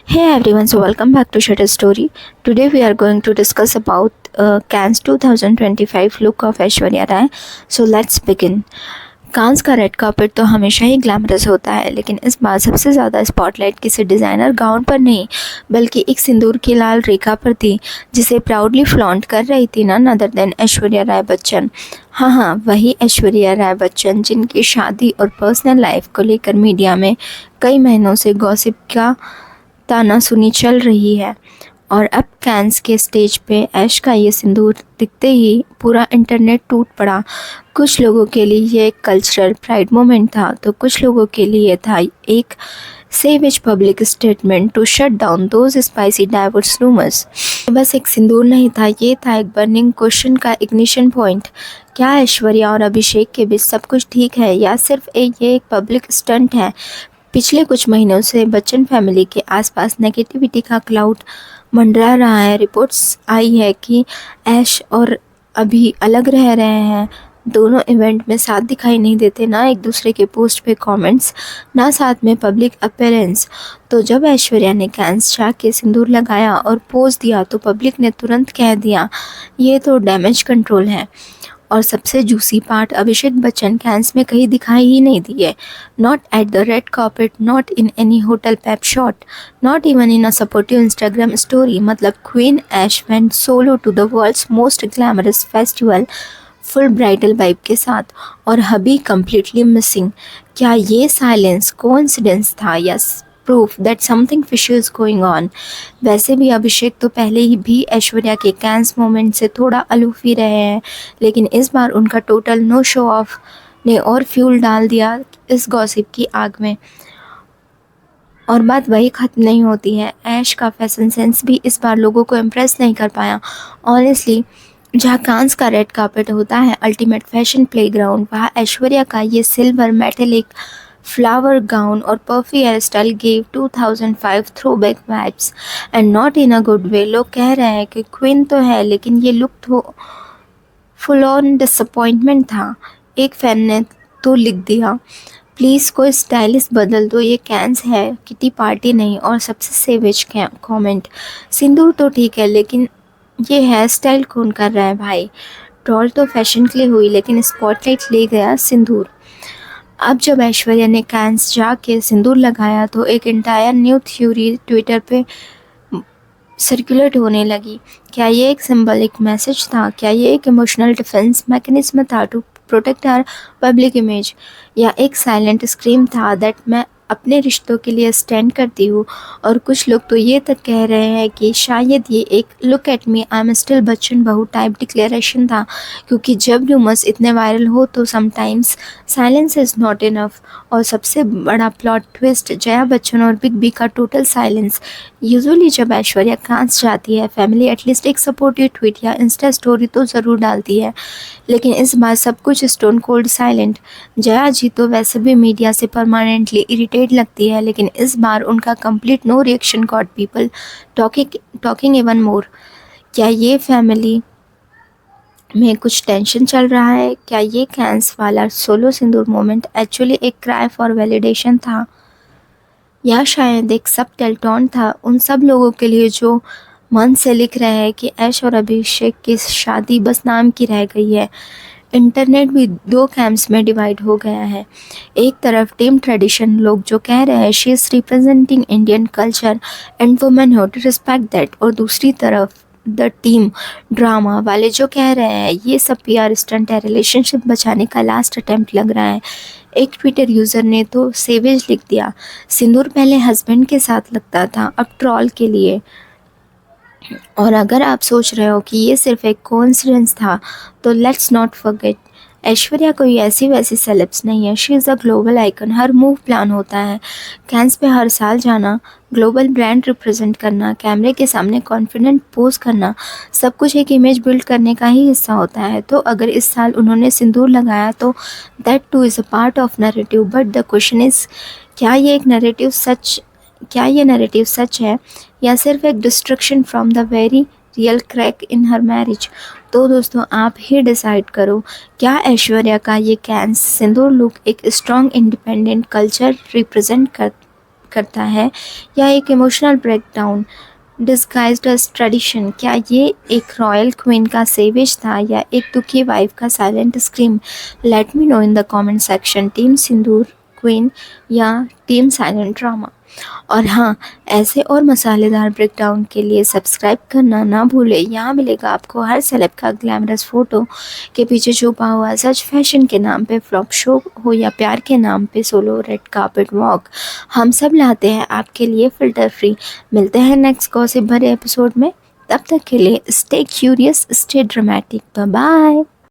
Hey everyone, so welcome back to Shutter Story. Today we are going to discuss about Cannes 2025 look of Aishwarya Rai. So let's begin. कांस का red carpet तो हमेशा ही glamorous होता है, लेकिन इस बार सबसे ज़्यादा स्पॉटलाइट किसी डिज़ाइनर गाउन पर नहीं बल्कि एक सिंदूर की लाल रेखा पर थी, जिसे प्राउडली फ्लॉन्ट कर रही थी none other than Aishwarya Rai Bachchan. हाँ, वही ऐश्वर्या राय बच्चन जिनकी शादी और पर्सनल लाइफ को लेकर मीडिया में कई महीनों से गॉसिप का तानासुनी चल रही है। और अब कैंस के स्टेज पे ऐश का ये सिंदूर दिखते ही पूरा इंटरनेट टूट पड़ा। कुछ लोगों के लिए ये एक कल्चरल प्राइड मोमेंट था, तो कुछ लोगों के लिए था एक savage public statement to shut down those spicy divorce rumours. बस एक सिंदूर नहीं था, ये था एक बर्निंग क्वेश्चन का इग्निशन पॉइंट। क्या ऐश्वर्या और अभिषेक के बीच सब कुछ ठीक है, या सिर्फ ये एक पब्लिक स्टंट है? पिछले कुछ महीनों से बच्चन फैमिली के आसपास नेगेटिविटी का क्लाउड मंडरा रहा है। रिपोर्ट्स आई है कि ऐश और अभी अलग रह रहे हैं। दोनों इवेंट में साथ दिखाई नहीं देते, ना एक दूसरे के पोस्ट पे कमेंट्स, ना साथ में पब्लिक अपीयरेंस। तो जब ऐश्वर्या ने कैंस जाके सिंदूर लगाया और पोज दिया तो पब्लिक ने तुरंत कह दिया ये तो डैमेज कंट्रोल है। और सबसे juicy part, Abhishek Bachchan Cannes में कहीं दिखाई ही नहीं दिए। Not at the red carpet, not in any hotel pap shot, not even in a supportive Instagram story. मतलब queen Aish went solo to the world's most glamorous festival full bridal vibe के साथ, और हबी कंप्लीटली मिसिंग। क्या ये silence coincidence था या proof that something fishy is going on? वैसे भी अभिषेक तो पहले ही भी ऐश्वर्या के कैंस मोमेंट से थोड़ा अलूफ ही रहे हैं, लेकिन इस बार उनका टोटल नो शो ऑफ ने और फ्यूल डाल दिया इस गॉसिप की आग में। और बात वही ख़त्म नहीं होती है, ऐश का फैशन सेंस भी इस बार लोगों को इम्प्रेस नहीं कर पाया। ऑनेस्टली, जहाँ कांस का रेड कार्पेट होता है अल्टीमेट फैशन प्लेग्राउंड, वहाँ ऐश्वर्या का ये सिल्वर मेटेलिक फ्लावर गाउन और puffy hair style gave 2005 throwback vibes, and not in a good way. लोग कह रहे हैं कि क्वीन तो है, लेकिन ये लुक तो फुल ऑन डिसअपॉइंटमेंट था। एक फैन ने तो लिख दिया, प्लीज़ कोई स्टाइलिश बदल दो, ये कैंस है, किटी पार्टी नहीं। और सबसे सेवेज कमेंट, सिंदूर तो ठीक है, लेकिन ये हेयर स्टाइल कौन कर रहा है भाई? ट्रोल तो फैशन के लिए हुई, लेकिन स्पॉटलाइट ले गया सिंदूर। अब जब ऐश्वर्या ने कैंस जाके सिंदूर लगाया तो एक इंटायर न्यू थ्योरी ट्विटर पे सर्कुलेट होने लगी। क्या ये एक सिंबलिक मैसेज था? क्या ये एक इमोशनल डिफेंस मैकेनिज्म था to protect our public image, या एक साइलेंट स्क्रीम था दैट मैं अपने रिश्तों के लिए स्टैंड करती हूँ? और कुछ लोग तो ये तक कह रहे हैं कि शायद ये एक look at me I am still Bachchan बहू टाइप डिक्लेरेशन था, क्योंकि जब रूमर्स इतने वायरल हो तो sometimes silence is not enough. और सबसे बड़ा प्लॉट ट्विस्ट, जया बच्चन और बिग बी का टोटल साइलेंस। यूजुअली जब ऐश्वर्या कांस जाती है, फैमिली एटलीस्ट एक सपोर्टिव ट्वीट या इंस्टा स्टोरी तो ज़रूर डालती है, लेकिन इस बार सब कुछ स्टोन कोल्ड साइलेंट। जया जी तो वैसे भी मीडिया से परमानेंटली इरिटेट लगती है, लेकिन इस बार उनका complete no reaction got people talking even more. क्या ये फैमिली में कुछ टेंशन चल रहा है? क्या ये कैंस वाला सोलो सिंदूर मोमेंट एक्चुअली एक क्राई फॉर वैलिडेशन था, या शायद एक सब टेलटॉन था उन सब लोगों के लिए जो मन से लिख रहे हैं कि ऐश और अभिषेक की शादी बस नाम की रह गई है? इंटरनेट भी दो कैंप्स में डिवाइड हो गया है। एक तरफ टीम ट्रेडिशन लोग जो कह रहे हैं she is representing Indian culture and womanhood, respect that. और दूसरी तरफ द टीम ड्रामा वाले जो कह रहे हैं ये सब पीआर स्टंट है, रिलेशनशिप बचाने का लास्ट अटेम्प्ट लग रहा है। एक ट्विटर यूज़र ने तो सेवेज लिख दिया, सिंदूर पहले हस्बैंड के साथ लगता था, अब ट्रॉल के लिए। और अगर आप सोच रहे हो कि ये सिर्फ एक कोइंसिडेंस था, तो लेट्स नॉट फॉरगेट, ऐश्वर्या कोई ऐसी वैसी सेलेब्स नहीं है, she is a global icon. Her move plan होता है, कैंस पे हर साल जाना, ग्लोबल ब्रांड रिप्रेजेंट करना, कैमरे के सामने कॉन्फिडेंट पोज करना, सब कुछ एक इमेज बिल्ड करने का ही हिस्सा होता है। तो अगर इस साल उन्होंने सिंदूर लगाया तो that two is a part of narrative, but the question is, क्या ये नैरेटिव सच है, या सिर्फ एक destruction from the very real crack in her marriage? तो दोस्तों आप ही डिसाइड करो, क्या ऐश्वर्या का ये कैंस सिंदूर लुक एक स्ट्रॉन्ग इंडिपेंडेंट कल्चर रिप्रेजेंट करता है, या एक emotional breakdown disguised as tradition? क्या ये एक रॉयल क्वीन का सेवेज था या एक दुखी वाइफ का silent scream? Let me know in the comment section, team Sindoor queen या टीम साइलेंट ड्रामा। और हाँ, ऐसे और मसालेदार ब्रेकडाउन के लिए सब्सक्राइब करना ना भूले। यहाँ मिलेगा आपको हर सेलेब का ग्लैमरस फोटो के पीछे छुपा हुआ सच, फैशन के नाम पे फ्लॉप शो हो या प्यार के नाम पे सोलो रेड कार्पेट वॉक, हम सब लाते हैं आपके लिए फ़िल्टर फ्री। मिलते हैं नेक्स्ट गॉसिप भरे एपिसोड में, तब तक के लिए stay curious, stay dramatic, bye bye.